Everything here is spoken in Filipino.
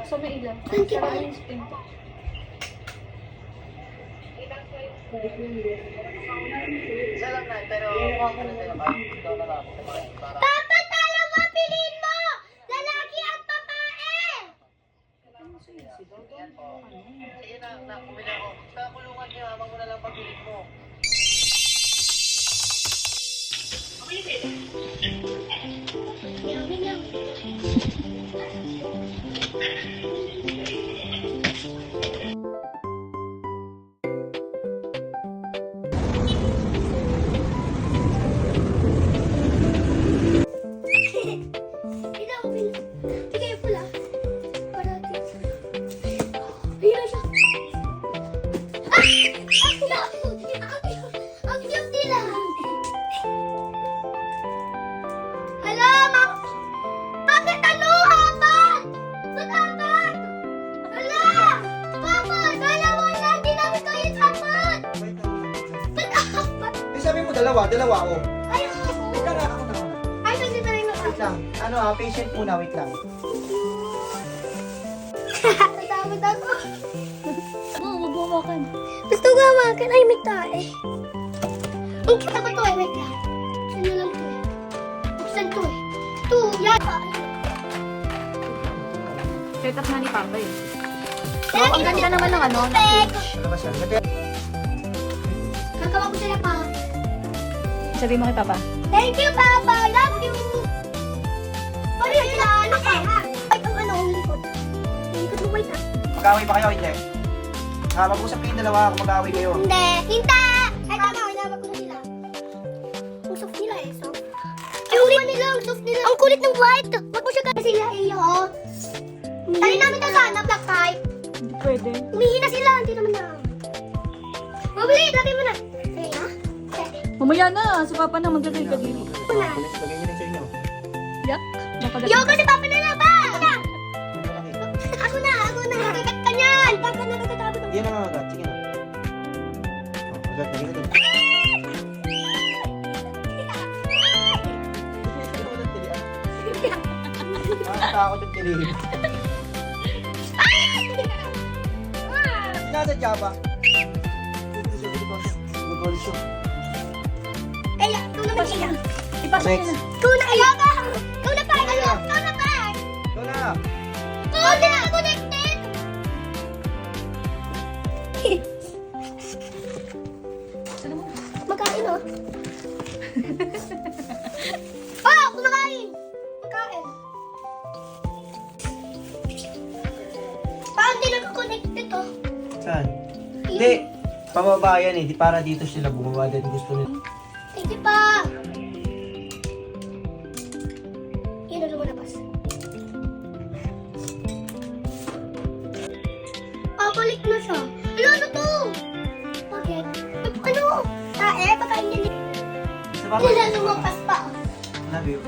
So may ilan? Thank you. Sarado yung spring. Isa lang na, pero ako na sila kahit ikaw na lang. Para Papa, talo mo! Piliin mo! Lalaki at babae! yan po. Sige na, kumili ako. Sa kulungan niyo, habang mo na lang pagpilit mo. Sige, pula. Parating. Ayun siya. Ang cute nila. Hala, bakit ano? Apat! Ba't apat? Hala! Papa, dalawa na. Di namin kayo apat. Ba't apat? Eh, sabi mo dalawa, oh. Ayaw ko. Wait lang, ako na. Ay, hindi pa rin Wait lang. Patient muna, wait lang. Natakot ako. Oo, magbumakan. Gusto ko hawakan. Ay, may tae. Ang kita ba ito eh? Wait lang. Saan na lang ito eh? Buksan ito eh. Ito, yan. Set up na ni Papa eh. Kaya Ang ganda naman ng ano. Ano ba siya? Gagawa ko sila pa. Sabi mo kay Papa. Thank you, Papa. Love you. Ano yan sila? Ano ka? Ay, ang ano, ang likod. Ang likod mo, wait ah. Mag-away ba kayo, hindi? Mag-usap kayong dalawa kung mag-away kayo. Hindi. Hinta! Ay, tama. Hinawag ko na sila. Ang soft nila eh. Soft. Ang kulit nila. Ang soft nila. Ang kulit ng white. Wag mo siya kasi sila iyo. Tali namin ito sana, black pipe. Hindi pwede. Umihina sila. Hindi naman na. Mabili, lagay mo na. Sige ha? Sige. Mamaya na. Si Papa na magkagay-kagili. Ito na. Lagay niyo rin sa inyo. Yak. Nakagalit. Yo, kasi Papa na lang ba? Ako na. Ako na. Nakagat ka niyan. Papa na nagkatapos. Yan ang agad. Sige na. Agad, lagay na doon. Nakakatakot yung tilihin. Sinasadya ba? Gugulis yun. Ay, ikaw naman siya. Ipasok niya na. Ikaw na. Ayaga. Ikaw na pa. Ikaw na pa. Ito na. Oh, di na connected. Saan mo? Magkain oh. Oh, kumakain. Magkain. Paano di naka-connected oh? Saan? Hindi. Pababa yan eh. Para dito sila bumaba din gusto nila. Thank you pa. Yun na lumalabas. Ah, balik na siya. Ano to? Bakit? Ano? Tae, pagkain niya Sa baba. nila lumapas pa. Love you.